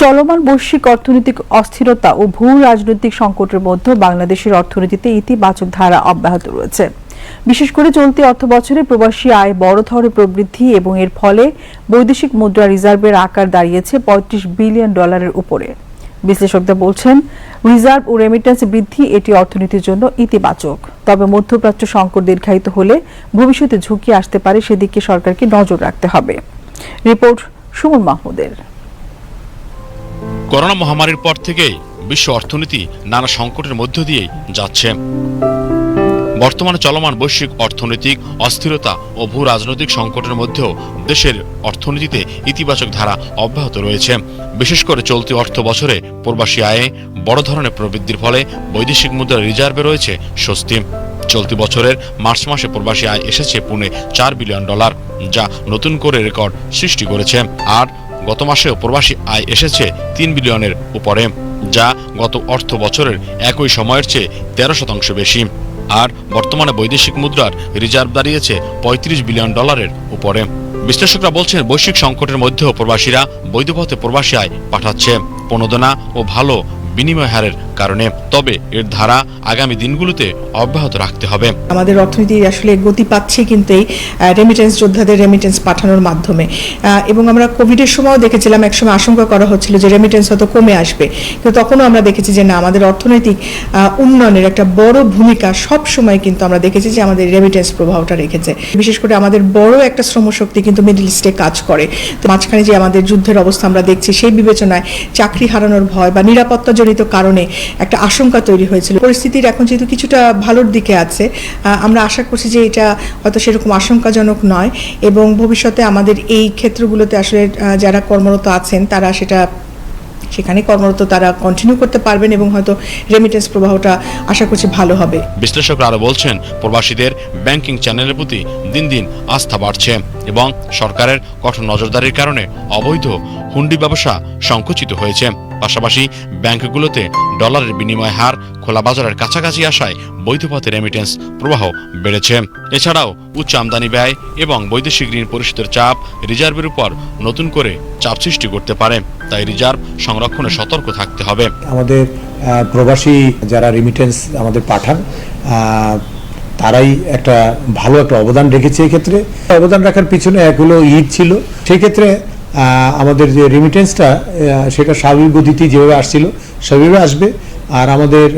চলমান বৈশ্বিক অর্থনৈতিক অস্থিরতা ও ভূ রাজনৈতিক সংকটের মধ্যে বাংলাদেশের অর্থনীতিতে ইতিবাচক ধারা অব্যাহত রয়েছে। বিশেষ করে চলতি অর্থবছরে প্রবাসী আয় বড় ধরনের প্রবৃদ্ধি এবং এর ফলে বৈদেশিক মুদ্রা রিজার্ভের আকার দাঁড়িয়েছে $35 বিলিয়ন উপরে। বিশ্লেষকরা বলছেন, রিজার্ভ ও রেমিটেন্স বৃদ্ধি এটি অর্থনীতির জন্য ইতিবাচক। তবে মধ্যপ্রাচ্য সংকট দীর্ঘায়িত হলে ভবিষ্যতে ঝুঁকি আসতে পারে, সেদিকে সরকারকে নজর রাখতে হবে। রিপোর্ট সুমন মাহমুদের। করোনা মহামারীর পর থেকেই বিশ্ব অর্থনীতি নানা সংকটের মধ্য দিয়েই যাচ্ছে। বর্তমানে চলমান বৈশ্বিক অর্থনৈতিক অস্থিরতা ও ভূ রাজনৈতিক সংকটের মধ্যেও দেশের অর্থনীতিতে ইতিবাচক ধারা অব্যাহত রয়েছে। বিশেষ করে চলতি অর্থ বছরে প্রবাসী আয়ে বড় ধরনের প্রবৃদ্ধির ফলে বৈদেশিক মুদ্রা রিজার্ভে রয়েছে স্বস্তি। চলতি বছরের মার্চ মাসে প্রবাসী আয় এসেছে $4 বিলিয়ন, যা নতুন করে রেকর্ড সৃষ্টি করেছে। আর গত মাসেও প্রবাসী আয় এসেছে $3 বিলিয়নের উপরে, যা গত অর্থ বছরের একই সময়ের চেয়ে 13% বেশি। আর বর্তমানে বৈদেশিক মুদ্রার রিজার্ভ দাঁড়িয়েছে $35 বিলিয়ন উপরে। বিশ্লেষকরা বলছেন, বৈশ্বিক সংকটের মধ্যেও প্রবাসীরা বৈধ পথে প্রবাসী আয় পাঠাচ্ছে প্রণোদনা ও ভালো বিনিময় হারের কারণে। তবে এর ধারা আগামী দিনগুলোতে অব্যাহত রাখতে হবে। আমাদের অর্থনীতি আসলে গতি পাচ্ছে কিন্তু এই রেমিটেন্স যোদ্ধাদের রেমিটেন্স পাঠানোর মাধ্যমে। এবং আমরা কোভিডের সময়ও দেখেছিলাম, একসময় আশঙ্কা করা হচ্ছিল যে রেমিটেন্স হয়তো কমে আসবে, কিন্তু তখনও আমরা দেখেছি যে না, আমাদের অর্থনৈতিক উন্নয়নের একটা বড় ভূমিকা সব সময় কিন্তু আমরা দেখেছি যে আমাদের রেমিটেন্স প্রভাবটা রেখেছে। বিশেষ করে আমাদের বড় একটা শ্রমশক্তি কিন্তু মিডল ইস্টে কাজ করে। তো মাঝখানে যে আমাদের যুদ্ধের অবস্থা আমরা দেখছি, সেই বিবেচনায় চাকরি হারানোর ভয় বা নিরাপত্তাজনিত কারণে একটা আশঙ্কা তৈরি হয়েছিল। পরিস্থিতির এখন যেহেতু কিছুটা ভালোর দিকে আছে, আমরা আশা করছি যে এটা হয়তো সেরকম আশঙ্কাজনক নয় এবং ভবিষ্যতে আমাদের এই ক্ষেত্রগুলোতে আসলে যারা কর্মরত আছেন তারা সেখানে কর্মরত তারা কন্টিনিউ করতে পারবেন এবং হয়তো রেমিটেন্স প্রবাহটা আশা করছি ভালো হবে। বিশ্লেষকরা আরো বলছেন, প্রবাসীদের ব্যাংকিং চ্যানেলের প্রতি দিন দিন আস্থা বাড়ছে এবং সরকারের কঠোর নজরদারির কারণে অবৈধ হুন্ডি ব্যবসা সংকুচিত হয়েছে। পাশাপাশি ব্যাংকগুলোতে ডলারের বিনিময় হার খোলা বাজারের কাছাকাছি আসায় বৈধ পথে রেমিটেন্স প্রবাহ বেড়েছে। এছাড়াও উচ্চ আমদানি ব্যয় এবং বৈদেশিক ঋণ পরিশোধের চাপ রিজার্ভের উপর নতুন করে চাপ সৃষ্টি করতে পারে। তাই রিজার্ভ সংরক্ষণে সতর্ক থাকতে হবে। আমাদের প্রবাসী যারা রেমিটেন্স আমাদের পাঠান, তারাই একটা ভালো একটা অবদান রেখেছে। এক্ষেত্রে অবদান রাখার পিছনে এক হলো ঈদ ছিল, সেই ক্ষেত্রে আমাদের যে রেমিটেন্সটা সেটা স্বাভাবিক গতিতেই যেভাবে আসছিল সেভাবে আসবে। আর আমাদের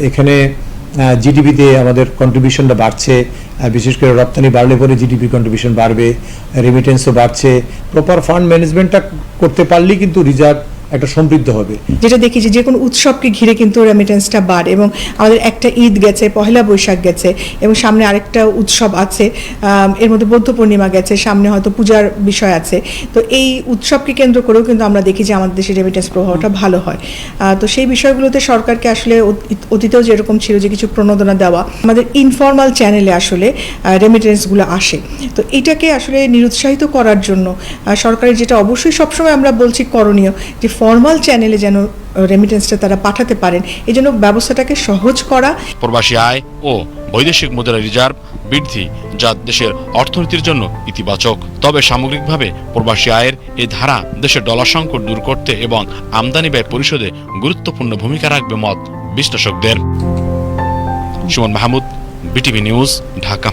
এখানে জিডিপিতে আমাদের কন্ট্রিবিউশনটা বাড়ছে, বিশেষ করে রপ্তানি বাড়লে পরে জিডিপি কন্ট্রিবিউশন বাড়বে, রেমিটেন্সও বাড়ছে। প্রপার ফান্ড ম্যানেজমেন্টটা করতে পারলেই কিন্তু রিজার্ভ একটা সমৃদ্ধ হবে। যেটা দেখি যে কোনো উৎসবকে ঘিরে কিন্তু রেমিটেন্সটা বাড়ে এবং আমাদের একটা ঈদ গেছে, পহেলা বৈশাখ গেছে এবং সামনে আরেকটা উৎসব আছে, এর মধ্যে বৌদ্ধ পূর্ণিমা গেছে, সামনে হয়তো পূজার বিষয় আছে। তো এই উৎসবকে কেন্দ্র করেও কিন্তু আমরা দেখি যে আমাদের দেশে রেমিটেন্স প্রভাবটা ভালো হয়। তো সেই বিষয়গুলোতে সরকারকে আসলে অতীতেও যেরকম ছিল যে কিছু প্রণোদনা দেওয়া, আমাদের ইনফর্মাল চ্যানেলে আসলে রেমিটেন্সগুলো আসে। তো এটাকে আসলে নিরুৎসাহিত করার জন্য সরকারের যেটা অবশ্যই সবসময় আমরা বলছি করণীয়, যে ফর্মাল চ্যানেলে যেন রেমিটেন্সটা তারা পাঠাতে পারেন, এই জন্য ব্যবস্থাটাকে সহজ করা। প্রবাসী আয় ও বৈদেশিক মুদ্রা রিজার্ভ বৃদ্ধি যা দেশের অর্থনীতির জন্য ইতিবাচক। তবে সামগ্রিকভাবে প্রবাসী আয়ের এই ধারা দেশের ডলার সংকট দূর করতে এবং আমদানি ব্যয় পরিশোধে গুরুত্বপূর্ণ ভূমিকা রাখবে মত বিশ্লেষকদের। Suman Mahmud, BTV news, Dhaka.